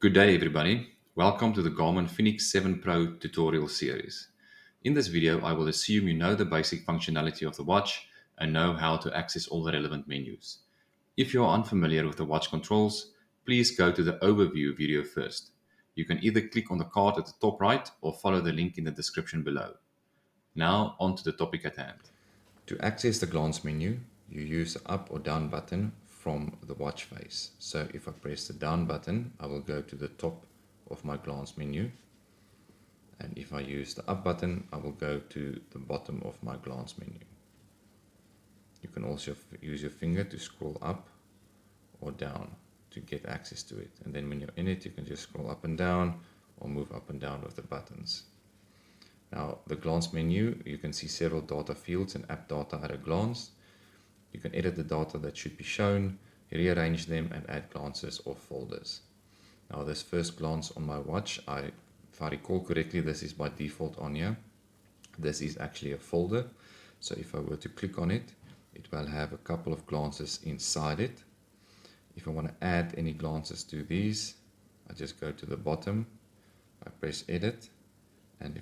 Good day everybody. Welcome to the Garmin Fenix 7 Pro tutorial series. In this video, I will assume you know the basic functionality of the watch and know how to access all the relevant menus. If you are unfamiliar with the watch controls, please go to the overview video first. You can either click on the card at the top right or follow the link in the description below. Now on to the topic at hand. To access the glance menu, you use the up or down button from the watch face. So if I press the down button, I will go to the top of my glance menu. And if I use the up button, I will go to the bottom of my glance menu. You can also use your finger to scroll up or down to get access to it. And then when you're in it, you can just scroll up and down or move up and down with the buttons. Now, the glance menu, you can see several data fields and app data at a glance. You can edit the data that should be shown, rearrange them, and add glances or folders. Now, this first glance on my watch, if I recall correctly, this is by default on here. This is actually a folder. So if I were to click on it, it will have a couple of glances inside it. If I want to add any glances to these, I just go to the bottom, I press edit, and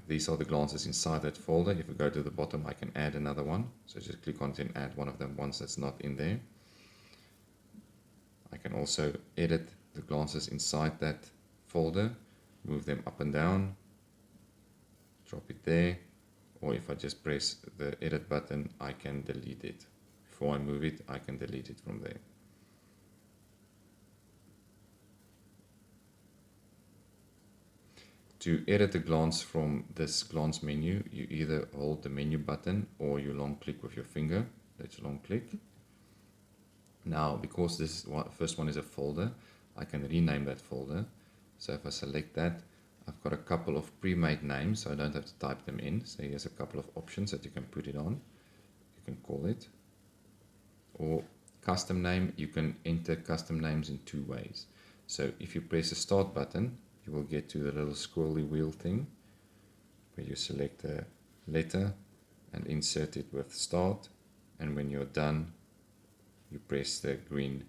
these are the glances inside that folder. If I go to the bottom, I can add another one. So just click on it and add one of them once that's not in there. I can also edit the glances inside that folder, move them up and down, drop it there, or if I just press the edit button, I can delete it. Before I move it, I can delete it from there. To edit the glance from this glance menu, you either hold the menu button or you long click with your finger. Let's long click. Now, because this first one is a folder, I can rename that folder. So if I select that, I've got a couple of pre-made names, so I don't have to type them in. So here's a couple of options that you can put it on. You can call it. Or custom name, you can enter custom names in two ways. So if you press the start button, you will get to the little scrolly wheel thing where you select a letter and insert it with start, and when you're done you press the green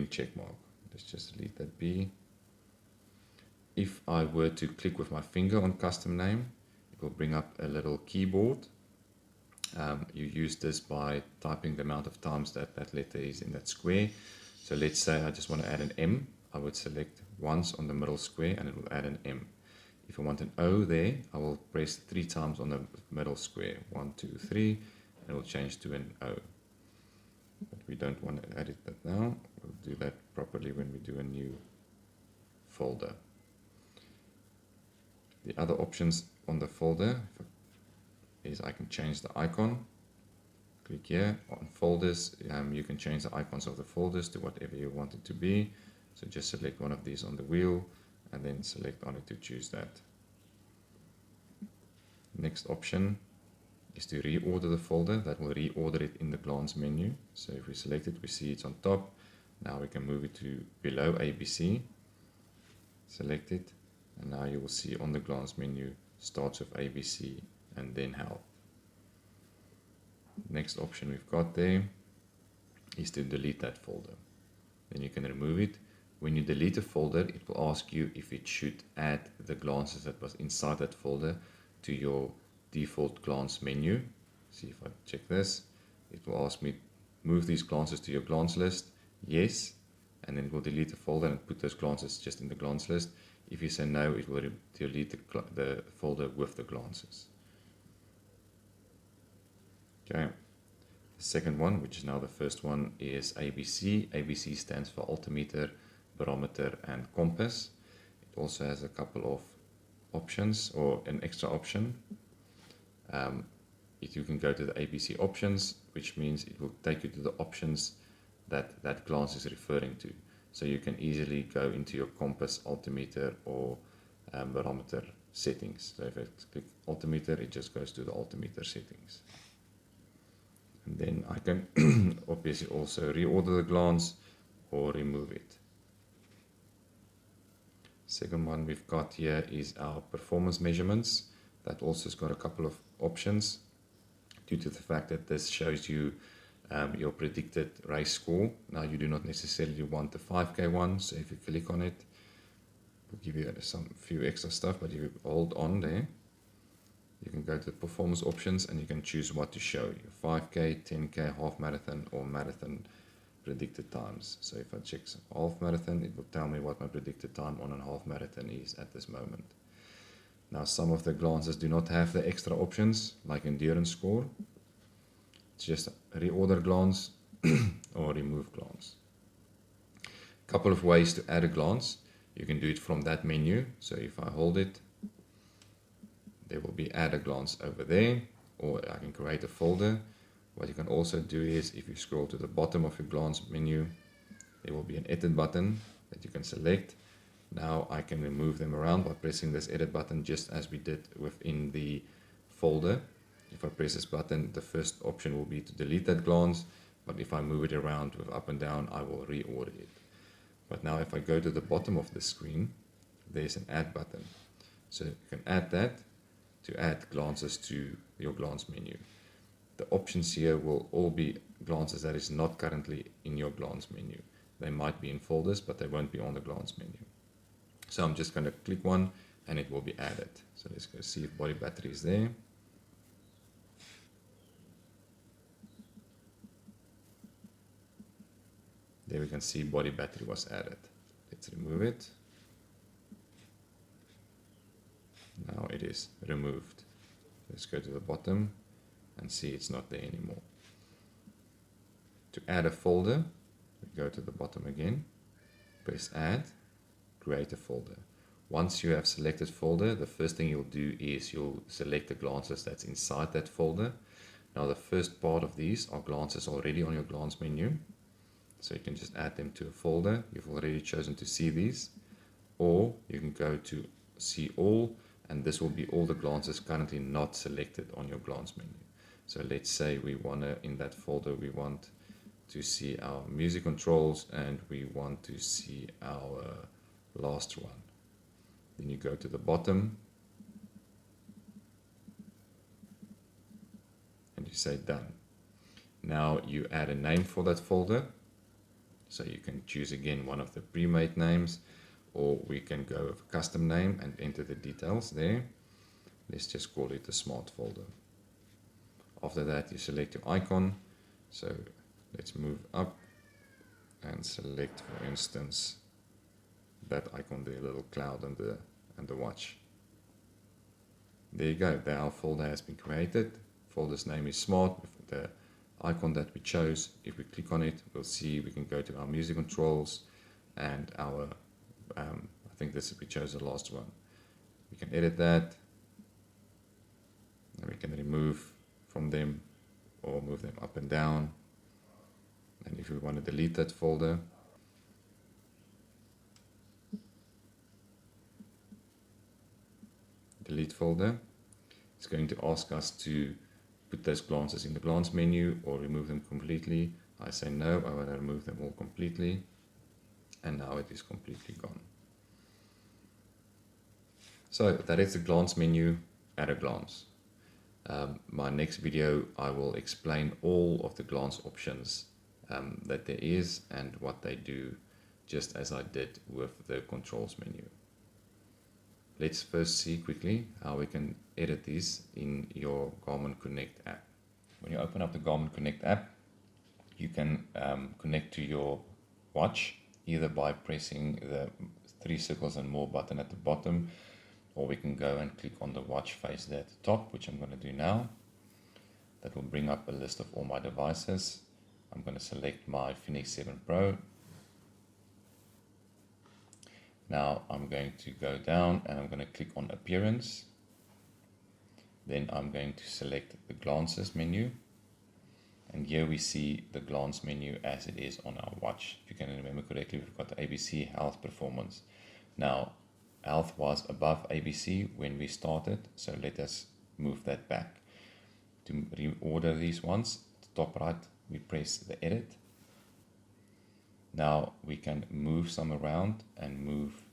check mark. Let's just delete that B. If I were to click with my finger on custom name, it will bring up a little keyboard. You use this by typing the amount of times that letter is in that square. So let's say I just want to add an M. I would select once on the middle square and it will add an M. If I want an O there, I will press 3 times on the middle square. 1, 2, 3, and it will change to an O. But we don't want to edit that now. We'll do that properly when we do a new folder. The other options on the folder is I can change the icon. Click here on folders. You can change the icons of the folders to whatever you want it to be. So just select one of these on the wheel and then select on it to choose that. Next option is to reorder the folder. That will reorder it in the glance menu. So if we select it, we see it's on top. Now we can move it to below ABC. Select it, and now you will see on the glance menu starts with ABC and then health. Next option we've got there is to delete that folder. Then you can remove it. When you delete a folder, it will ask you if it should add the glances that was inside that folder to your default glance menu. See if I check this, it will ask me move these glances to your glance list. Yes, and then it will delete the folder and put those glances just in the glance list. If you say no, it will delete the folder with the glances. Okay. The second one, which is now the first one, is ABC. ABC stands for altimeter, barometer, and compass. It also has a couple of options, or an extra option. If you can go to the ABC options, which means it will take you to the options that glance is referring to. So you can easily go into your compass, altimeter, or barometer settings. So if I click altimeter, it just goes to the altimeter settings. And then I can obviously also reorder the glance or remove it. Second one we've got here is our performance measurements. That also has got a couple of options due to the fact that this shows you your predicted race score. Now you do not necessarily want the 5K one, so if you click on it, we'll give you some few extra stuff, but if you hold on there, you can go to the performance options and you can choose what to show you, 5K, 10K, half marathon or marathon predicted times. So if I check half marathon, it will tell me what my predicted time on a half marathon is at this moment. Now some of the glances do not have the extra options like endurance score. It's just reorder glance or remove glance. Couple of ways to add a glance. You can do it from that menu. So if I hold it, there will be add a glance over there, or I can create a folder. What you can also do is if you scroll to the bottom of your glance menu, there will be an edit button that you can select. Now I can remove them around by pressing this edit button, just as we did within the folder. If I press this button, the first option will be to delete that glance, but if I move it around with up and down, I will reorder it. But now if I go to the bottom of the screen, there's an add button. So you can add that to add glances to your glance menu. The options here will all be glances that is not currently in your glance menu. They might be in folders, but they won't be on the glance menu. So I'm just going to click one and it will be added. So let's go see if body battery is there. There we can see body battery was added. Let's remove it. Now it is removed. Let's go to the bottom and see it's not there anymore. To add a folder, we go to the bottom again, press add, create a folder. Once you have selected folder, the first thing you'll do is you'll select the glances that's inside that folder. Now the first part of these are glances already on your glance menu. So you can just add them to a folder. You've already chosen to see these. Or you can go to see all, and this will be all the glances currently not selected on your glance menu. So let's say we want to, in that folder, we want to see our music controls and we want to see our last one. Then you go to the bottom and you say done. Now you add a name for that folder. So you can choose again one of the pre-made names, or we can go with a custom name and enter the details there. Let's just call it a smart folder. After that, you select your icon. So let's move up and select, for instance, that icon there, little cloud and the watch. There you go. There our folder has been created. Folder's name is smart. The icon that we chose, if we click on it, we'll see we can go to our music controls and our I think this we chose the last one. We can edit that and we can remove from them or move them up and down. And if we want to delete that folder, delete folder, it's going to ask us to put those glances in the glance menu or remove them completely. I say no, I want to remove them all completely, and now it is completely gone. So that is the glance menu at a glance. My next video I will explain all of the glance options that there is and what they do, just as I did with the controls menu. Let's first see quickly how we can edit these in your Garmin Connect app. When you open up the Garmin Connect app, you can connect to your watch either by pressing the 3 circles and more button at the bottom, or we can go and click on the watch face there at the top, which I'm going to do now. That will bring up a list of all my devices. I'm going to select my Fenix 7 Pro. Now I'm going to go down and I'm going to click on Appearance. Then I'm going to select the Glances menu. And here we see the glance menu as it is on our watch. If you can remember correctly, we've got ABC, Health, Performance. Now, Health was above ABC when we started, so let us move that back. To reorder these ones, top right, we press the Edit. Now we can move some around and move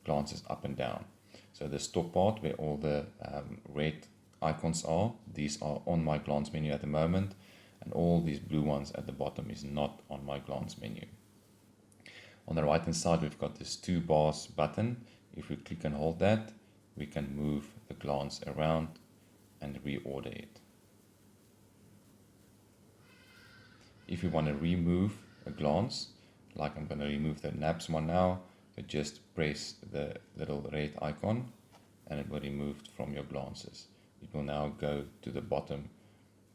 glances up and down. So the top part where all the red icons are, these are on my glance menu at the moment. and all these blue ones at the bottom is not on my glance menu. On the right hand side, we've got this 2 bars button. If we click and hold that, we can move the glance around and reorder it. If you want to remove a glance, like I'm going to remove the naps one now, you just press the little red icon and it will be removed from your glances. It will now go to the bottom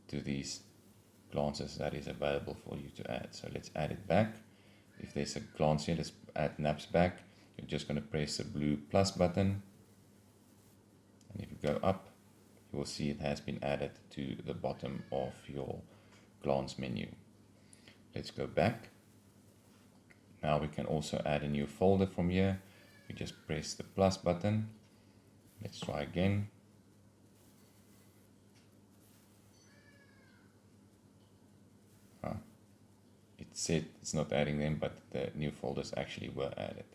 to these glances that is available for you to add. So let's add it back. If there's a glance here, let's add naps back. You're just going to press the blue plus button, and if you go up, you will see it has been added to the bottom of your glance menu. Let's go back. Now we can also add a new folder from here. We just press the plus button. Let's try again. It said it's not adding them, but the new folders actually were added.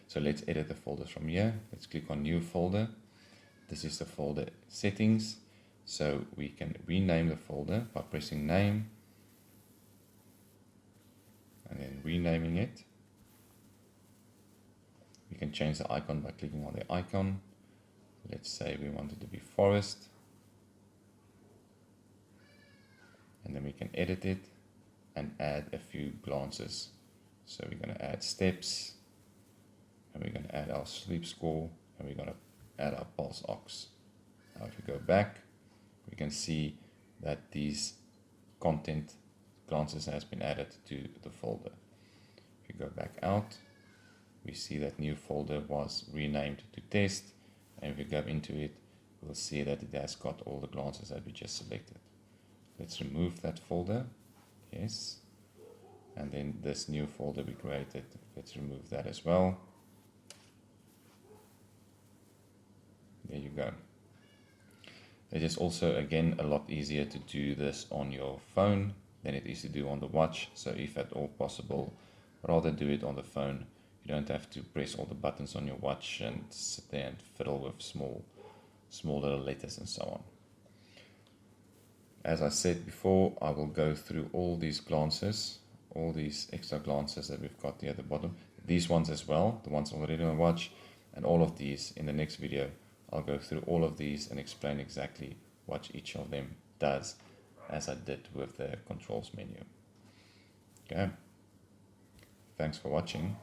So let's edit the folders from here. Let's click on new folder. This is the folder settings. So we can rename the folder by pressing name and then renaming it. We can change the icon by clicking on the icon. Let's say we want it to be forest. And then we can edit it and add a few glances. So we're going to add steps, and we're going to add our sleep score, and we're going to add our pulse ox. Now if we go back, we can see that these content glances has been added to the folder. If we go back out, we see that new folder was renamed to test, and if we go into it, we'll see that it has got all the glances that we just selected. Let's remove that folder. Yes. And then this new folder we created, let's remove that as well. There you go. It is also, again, a lot easier to do this on your phone than it is to do on the watch. So if at all possible, rather do it on the phone. You don't have to press all the buttons on your watch and sit there and fiddle with small little letters and so on. As I said before, I will go through all these glances, all these extra glances that we've got here at the bottom, these ones as well, the ones already on the watch, and all of these in the next video. I'll go through all of these and explain exactly what each of them does, as I did with the controls menu. Okay, thanks for watching.